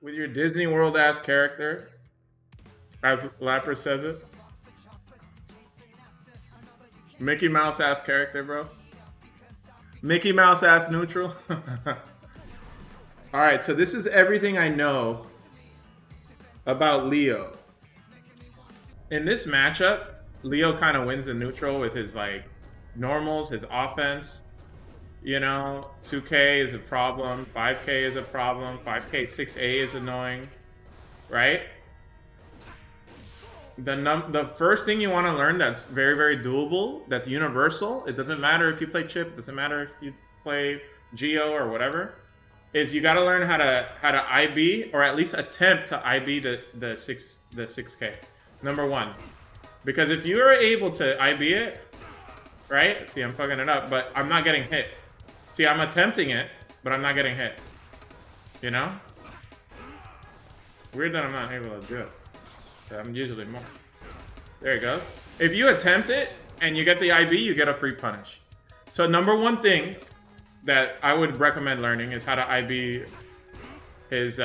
With your Disney World ass character, as Lapras says it. Mickey Mouse ass character, bro. Mickey Mouse ass neutral. All right, so this is everything I know about Leo. In this matchup, Leo kind of wins the neutral with his like normals, his offense. You know, 2K is a problem, 5K is a problem, 5K 6A is annoying, right? The first thing you want to learn that's very, very doable, that's universal, it doesn't matter if you play Chipp, it doesn't matter if you play Geo or whatever, is you got to learn how to IB, or at least attempt to IB the 6K. Number one. Because if you are able to IB it, right? See, I'm fucking it up, but I'm not getting hit. See, I'm attempting it, but I'm not getting hit. You know? Weird that I'm not able to do it. I'm usually more. There you go. If you attempt it and you get the IB, you get a free punish. So number one thing that I would recommend learning is how to IB his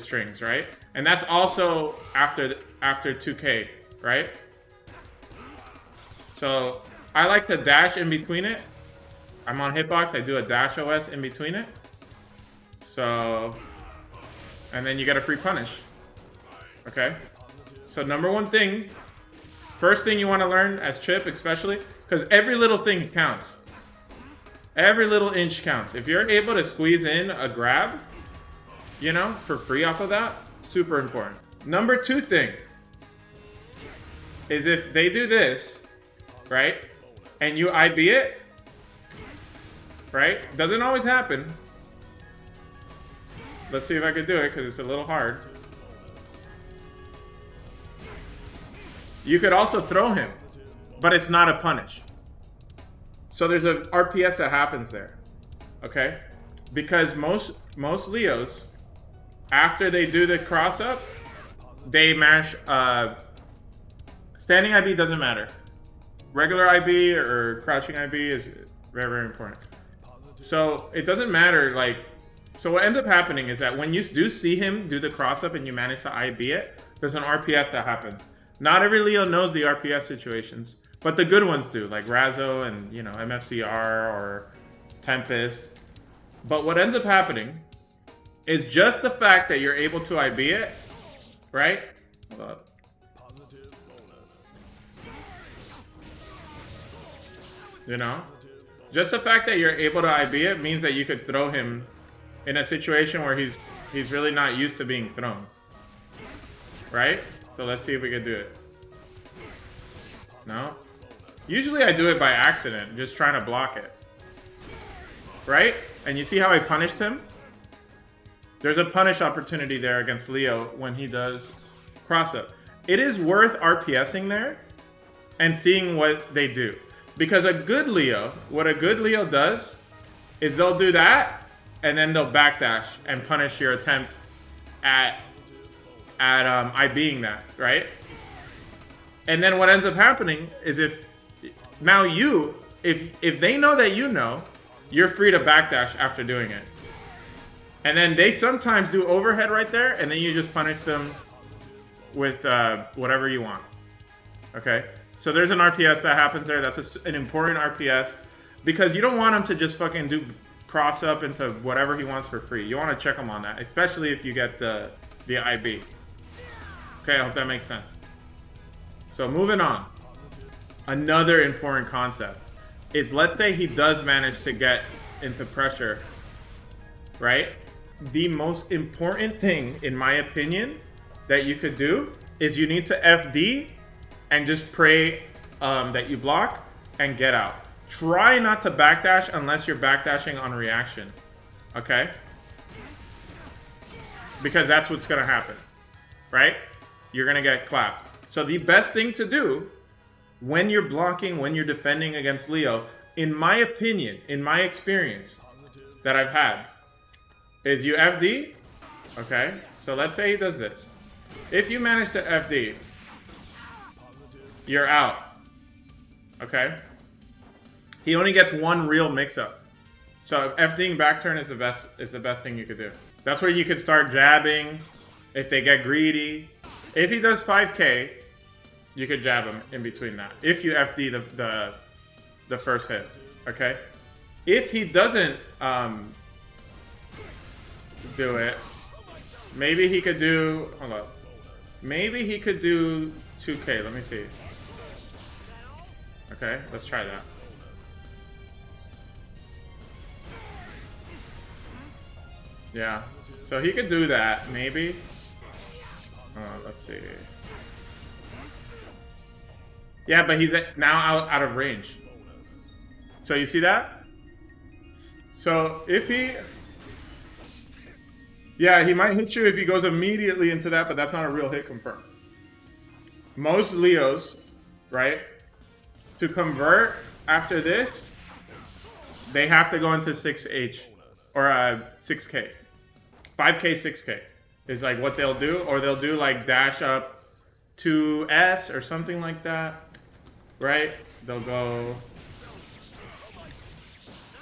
strings, right? And that's also after 2K, right? So I like to dash in between it. I'm on hitbox, I do a dash OS in between it. So, and then you get a free punish. Okay? So number one thing, first thing you want to learn as Chipp especially, because every little thing counts. Every little inch counts. If you're able to squeeze in a grab, you know, for free off of that, super important. Number two thing is if they do this, right, and you IB it, right? Doesn't always happen. Let's see if I can do it because it's a little hard. You could also throw him, but it's not a punish. So there's a RPS that happens there, okay? Because most Leos, after they do the cross up, they mash. Standing IB doesn't matter. Regular IB or crouching IB is very, very important. So it doesn't matter, like, so what ends up happening is that when you do see him do the cross up and you manage to IB it, there's an RPS that happens. Not every Leo knows the RPS situations, but the good ones do, like Razzo and, you know, MFCR or Tempest. But what ends up happening is just the fact that you're able to IB it, right? Hold up. You know? Just the fact that you're able to IB it means that you could throw him in a situation where he's really not used to being thrown. Right? So let's see if we can do it. No? Usually I do it by accident, just trying to block it. Right? And you see how I punished him? There's a punish opportunity there against Leo when he does cross up. It is worth RPSing there and seeing what they do. Because a good Leo, what a good Leo does is they'll do that and then they'll backdash and punish your attempt at IBing that, right? And then what ends up happening is if they know that you know, you're free to backdash after doing it. And then they sometimes do overhead right there, and then you just punish them with whatever you want. Okay? So there's an RPS that happens there. That's an important RPS because you don't want him to just fucking do cross up into whatever he wants for free. You want to check him on that, especially if you get the IB. Okay, I hope that makes sense. So moving on. Another important concept is, let's say he does manage to get into pressure, right? The most important thing, in my opinion, that you could do is you need to FD and just pray that you block and get out. Try not to backdash unless you're backdashing on reaction, okay? Because that's what's gonna happen, right? You're gonna get clapped. So the best thing to do when you're blocking, when you're defending against Leo, in my opinion, in my experience that I've had, is you FD, okay? So let's say he does this. If you manage to FD, you're out, okay? He only gets one real mix-up. So FDing back turn is the best thing you could do. That's where you could start jabbing if they get greedy. If he does 5k, you could jab him in between that. If you FD the first hit, okay? If he doesn't do it, maybe he could do, hold up. Maybe he could do 2k, let me see. Okay, let's try that. Yeah, so he could do that, maybe. Let's see. Yeah, but he's now out of range. So you see that? So if he... Yeah, he might hit you if he goes immediately into that, but that's not a real hit confirm. Most Leos, right, to convert after this, they have to go into 6H, or 6K. 5K, 6K is like what they'll do, or they'll do like dash up to S or something like that, right? They'll go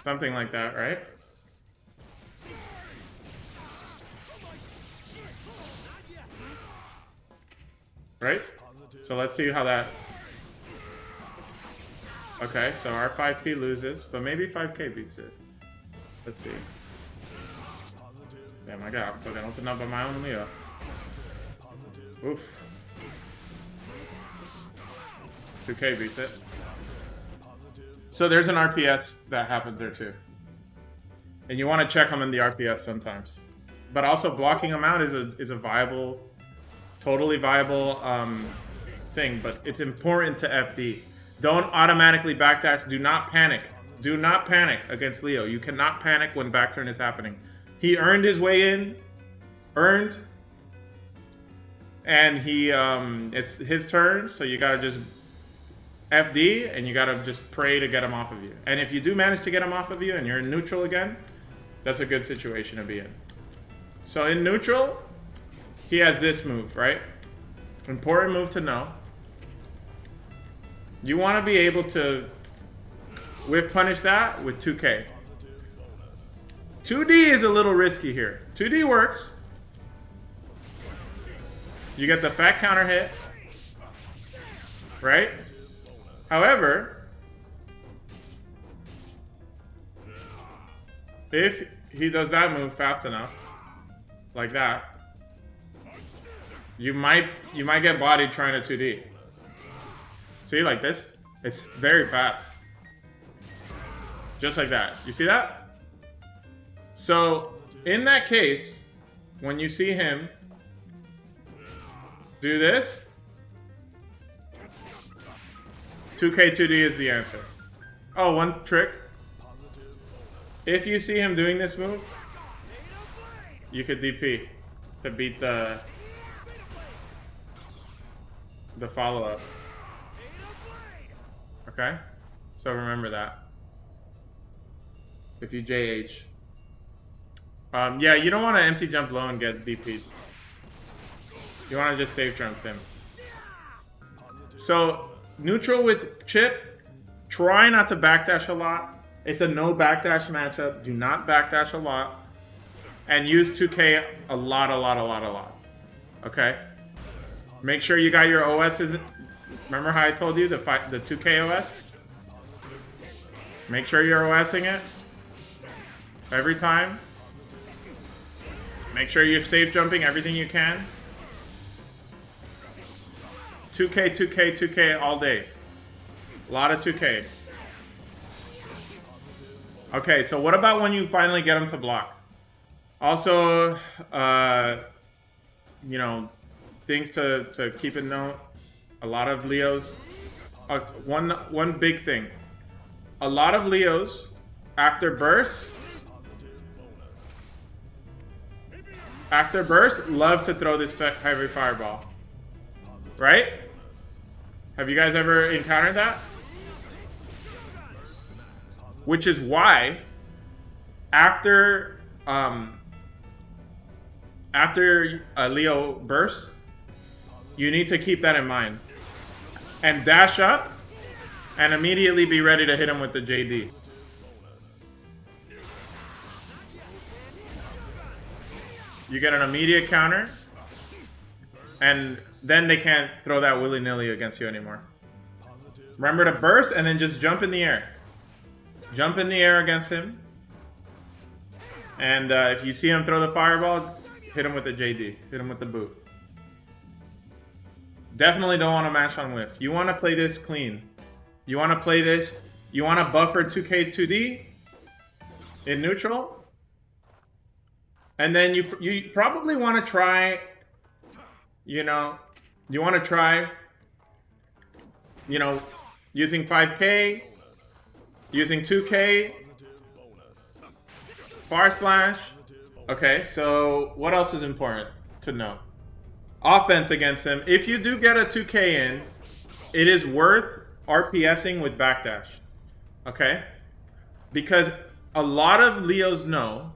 something like that, right? Right? So let's see how that... Okay, so our 5P loses, but maybe 5K beats it. Let's see. Damn, I got fucking opened up by my own Leo. Oof. 2K beats it. So there's an RPS that happens there too. And you want to check them in the RPS sometimes. But also blocking them out is a viable, totally viable thing. But it's important to FD. Don't automatically backdash. Do not panic. Do not panic against Leo. You cannot panic when backturn is happening. He earned his way in. Earned. And he it's his turn, so you gotta just FD and you gotta just pray to get him off of you. And if you do manage to get him off of you and you're in neutral again, that's a good situation to be in. So in neutral, he has this move, right? Important move to know. You want to be able to whiff punish that with 2K. 2D is a little risky here. 2D works. You get the fat counter hit, right? However, if he does that move fast enough, like that, you might get bodied trying to 2D. See, like this? It's very fast. Just like that. You see that? So, in that case, when you see him do this, 2K 2D is the answer. Oh, one trick. If you see him doing this move, you could DP to beat the follow-up. Okay? So remember that. If you JH. Yeah, you don't want to empty jump low and get DP'd. You want to just safe jump him. So, neutral with Chipp, try not to backdash a lot. It's a no backdash matchup. Do not backdash a lot. And use 2K a lot. Okay? Make sure you got your OSs. Remember how I told you the 2K OS? Make sure you're OSing it every time. Make sure you're safe jumping everything you can. 2K all day. A lot of 2K. Okay, so what about when you finally get them to block? Also, you know, things to keep in note. A lot of Leos, one big thing. A lot of Leos, after burst, love to throw this heavy fireball. Right? Have you guys ever encountered that? Which is why, after a Leo bursts, you need to keep that in mind. And dash up, and immediately be ready to hit him with the JD. You get an immediate counter. And then they can't throw that willy-nilly against you anymore. Remember to burst and then just jump in the air. Jump in the air against him. And if you see him throw the fireball, hit him with the JD. Hit him with the boot. Definitely don't want to mash on whiff. You want to play this clean. You want to play this. You want to buffer 2K 2D in neutral. And then you probably want to try, you know, using 5K, using 2K, far slash. Okay, so what else is important to know? Offense against him. If you do get a 2K in, it is worth RPSing with backdash. Okay? Because a lot of Leos know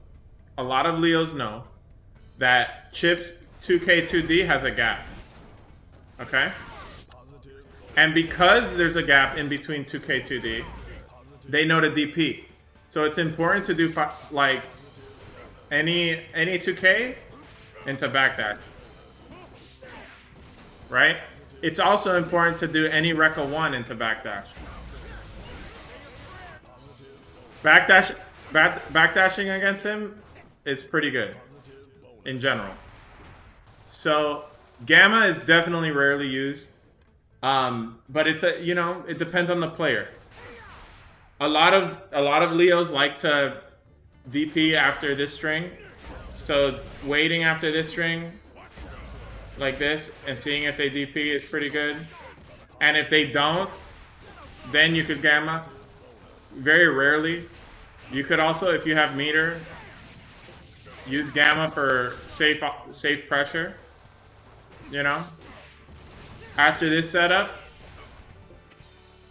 that Chipp's 2K 2D has a gap. Okay? And because there's a gap in between 2K 2D, they know to DP. So it's important to do like any 2K into backdash. Right? It's also important to do any Rekka 1 into backdash. Backdashing against him is pretty good in general. So Gamma is definitely rarely used, but it's it depends on the player. A lot of Leos like to DP after this string, so waiting after this string like this and seeing if they DP is pretty good. And if they don't, then you could Gamma. Very rarely. You could also, if you have meter, use Gamma for safe pressure. You know? After this setup,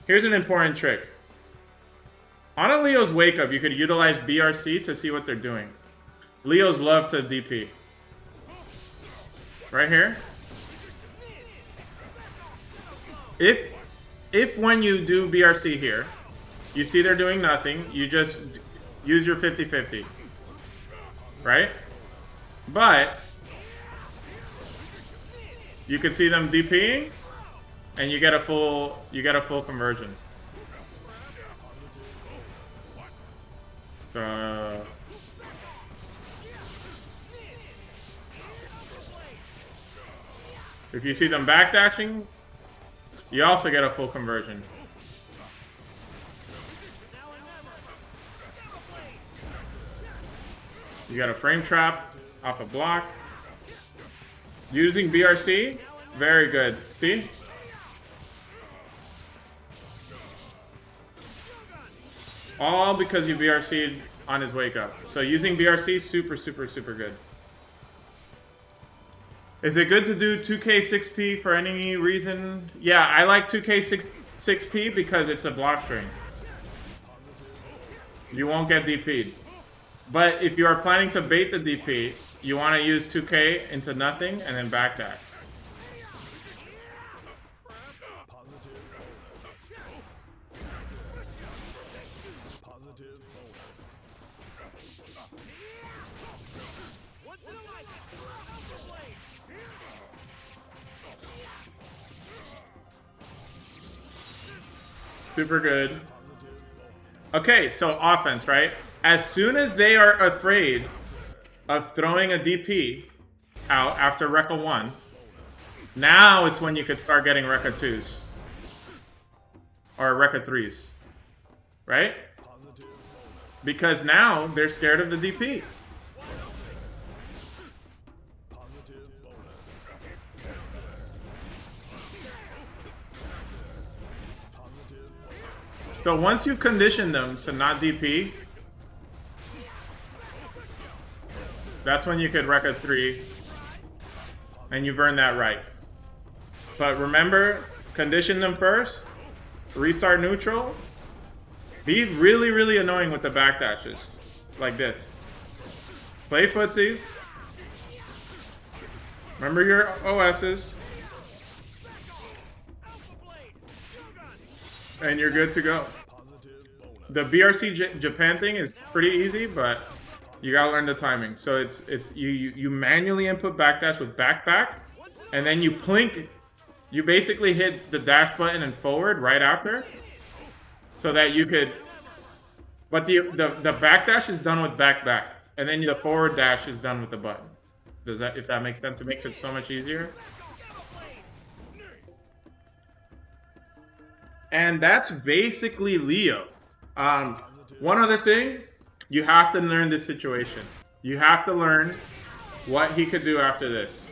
here's an important trick. On a Leo's wake up, you could utilize BRC to see what they're doing. Leos love to DP. Right here. If when you do BRC here, you see they're doing nothing, you just use your 50-50. Right? But you could see them DPing and you get a full conversion. If you see them backdashing, you also get a full conversion. You got a frame trap off a block. Using BRC, very good. See? All because you BRC'd on his wake up. So using BRC, super, super, super good. Is it good to do 2K 6P for any reason? Yeah, I like 2K 6P because it's a block string. You won't get DP'd. But if you are planning to bait the DP, you want to use 2K into nothing and then backdash. Super good. Okay, so offense, right? As soon as they are afraid of throwing a DP out after Rekka 1, now it's when you could start getting Rekka 2s. Or Rekka 3s. Right? Because now they're scared of the DP. So once you condition them to not DP, that's when you could Rekka 3 and you've earned that right. But remember, condition them first, restart neutral, be really, really annoying with the backdashes, like this. Play footsies, remember your OSs, and you're good to go. The BRC Japan thing is pretty easy, but You gotta learn the timing. So it's you manually input backdash with back, and then you plink. You basically hit the dash button and forward right after, so that you could. But the backdash is done with back, and then the forward dash is done with the button. Does that, if that makes sense? It makes it so much easier. And that's basically Leo. One other thing, you have to learn this situation. You have to learn what he could do after this.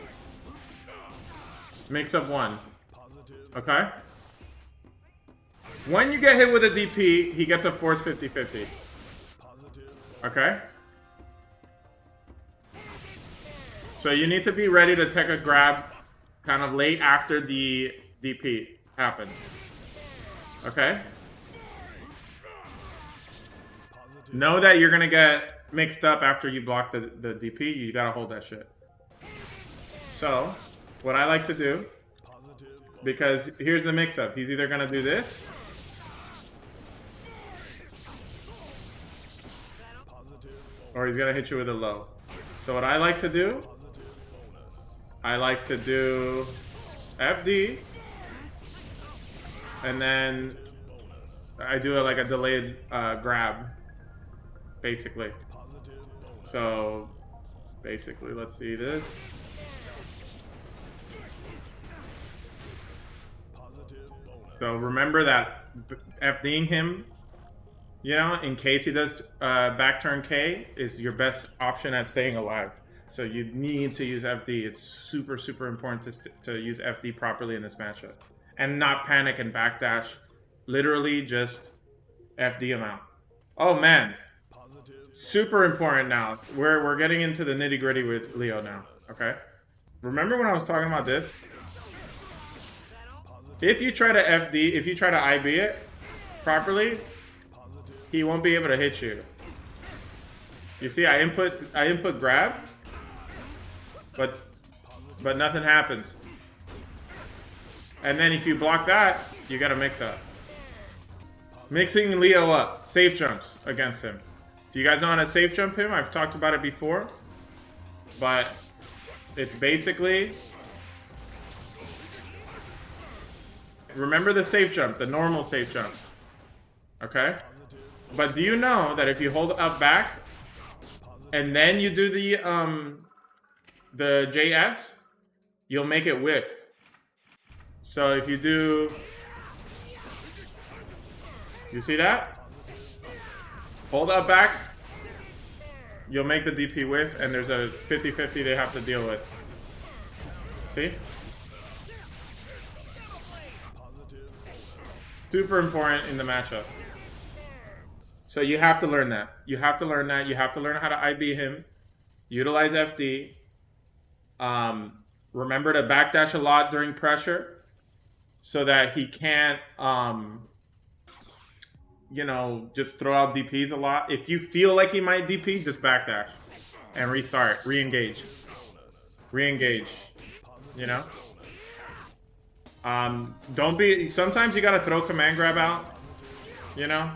Mix up one. Okay? When you get hit with a DP, he gets a force 50-50. Okay? So you need to be ready to take a grab kind of late after the DP happens. Okay? Know that you're gonna get mixed up after you block the DP. You gotta hold that shit. So, what I like to do, because here's the mix-up. He's either gonna do this, or he's gonna hit you with a low. So what I like to do, I like to do FD, and then I do like a delayed grab, basically. So basically, let's see this. So remember that FDing him, you know, in case he does back turn K, is your best option at staying alive. So you need to use FD. It's super, super important to use FD properly in this matchup. And not panic and backdash. Literally just FD him out. Oh man. Super important now. We're getting into the nitty gritty with Leo now. Okay? Remember when I was talking about this? If you try to FD, if you try to IB it properly, he won't be able to hit you. You see, I input grab, but nothing happens. And then if you block that, you gotta mix up. Mixing Leo up, safe jumps against him. Do you guys know how to safe jump him? I've talked about it before, but it's basically, remember the safe jump, the normal safe jump, okay? But do you know that if you hold up back and then you do the JS, you'll make it whiff. So if you do, you see that? Hold up back, you'll make the DP whiff, and there's a 50-50 they have to deal with. See? Super important in the matchup. So you have to learn that. You have to learn that. You have to learn how to IB him. Utilize FD. Remember to backdash a lot during pressure so that he can't, you know, just throw out DPs a lot. If you feel like he might DP, just backdash and restart, re-engage. Re-engage, you know? Don't be, sometimes you gotta throw command grab out, you know?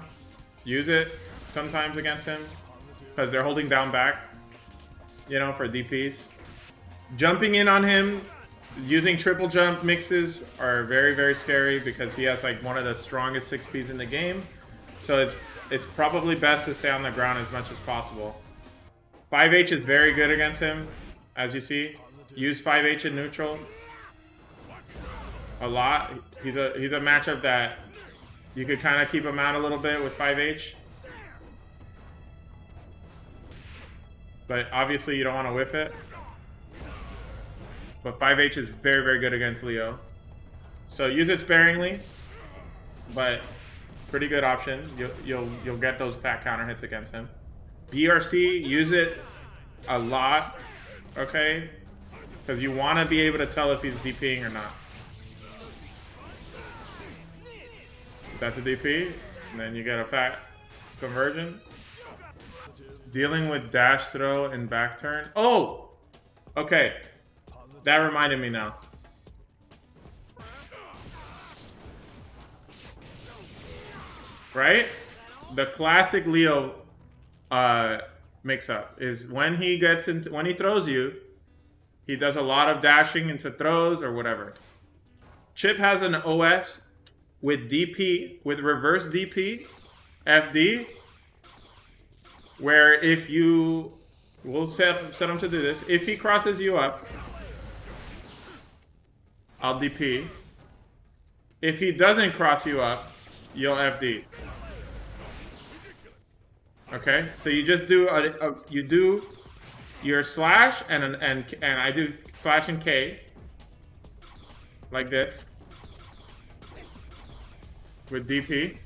Use it sometimes against him because they're holding down back, you know, for DPs. Jumping in on him, using triple jump mixes are very, very scary because he has like one of the strongest 6Ps in the game. So it's probably best to stay on the ground as much as possible. 5H is very good against him, as you see. Use 5H in neutral a lot. He's a matchup that you could kind of keep him out a little bit with 5H. But obviously you don't want to whiff it. But 5H is very, very good against Leo. So use it sparingly, but pretty good option. You'll get those fat counter hits against him. BRC, use it a lot, okay? Because you want to be able to tell if he's DPing or not. That's a DP, and then you get a fat conversion. Dealing with dash throw and back turn. Oh! Okay. That reminded me now. Right? The classic Leo mix-up is when he gets into, when he throws you, he does a lot of dashing into throws or whatever. Chipp has an OS with DP, with reverse DP, FD, where if you, we'll set him to do this, if he crosses you up, I'll DP. If he doesn't cross you up, you'll FD. Okay, so you just do you do your slash and I do slash and K like this with DP.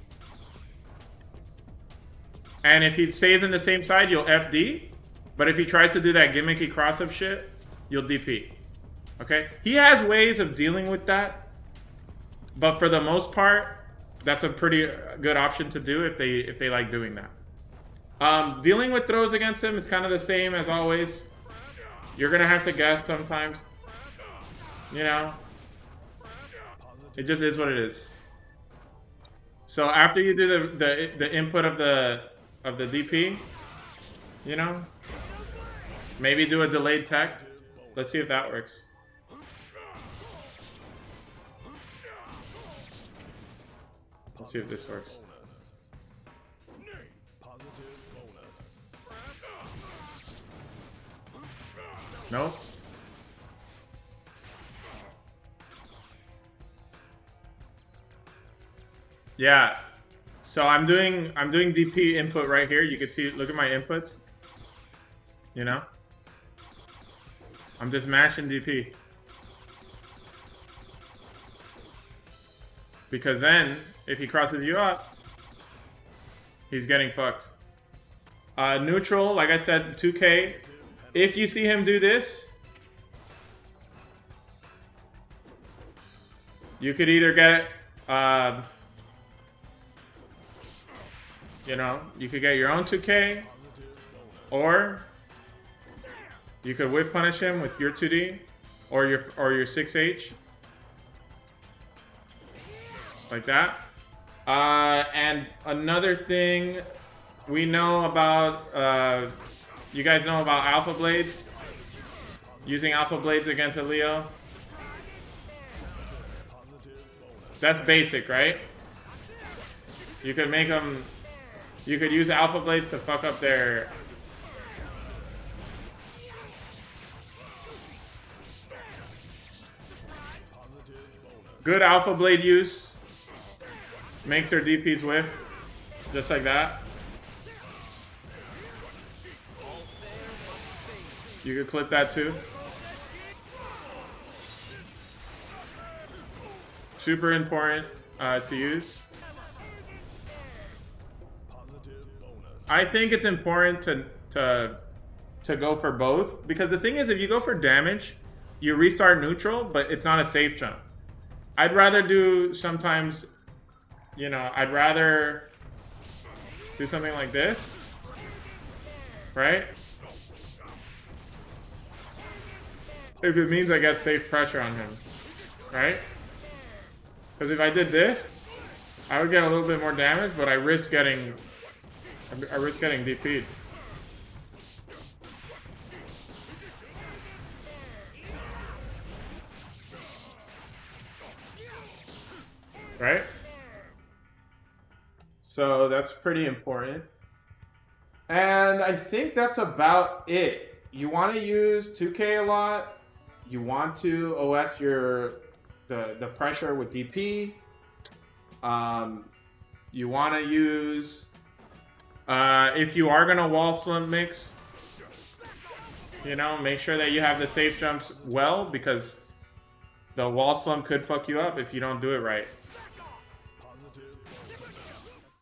And if he stays in the same side, you'll FD. But if he tries to do that gimmicky cross-up shit, you'll DP. Okay? He has ways of dealing with that. But for the most part, that's a pretty good option to do if they like doing that. Dealing with throws against him is kind of the same as always. You're gonna have to guess sometimes. You know? It just is what it is. So after you do the input of the DP, you know, maybe do a delayed tech. Let's see if that works. Let's see if this works. No? Yeah. So I'm doing DP input right here. You can see, look at my inputs. You know? I'm just mashing DP. Because then, if he crosses you up, he's getting fucked. Neutral, like I said, 2K. If you see him do this, you could either get, you know, you could get your own 2K, or you could whiff punish him with your 2D, or your 6H, like that. And another thing we know about, you guys know about Alpha Blades? Using Alpha Blades against a Leo? That's basic, right? You could make them... You could use Alpha Blades to fuck up their... Good Alpha Blade use makes their DPs whiff. Just like that. You could clip that too. Super important to use. I think it's important to go for both, because the thing is, if you go for damage, you restart neutral, but it's not a safe jump. I'd rather do sometimes, you know, I'd rather do something like this, right? If it means I get safe pressure on him, right? Because if I did this, I would get a little bit more damage, but I risk getting DP'd. Right? So that's pretty important. And I think that's about it. You want to use 2K a lot. You want to OS the pressure with DP. You want to use, if you are going to wall slump mix, you know, make sure that you have the safe jumps well, because the wall slump could fuck you up if you don't do it right.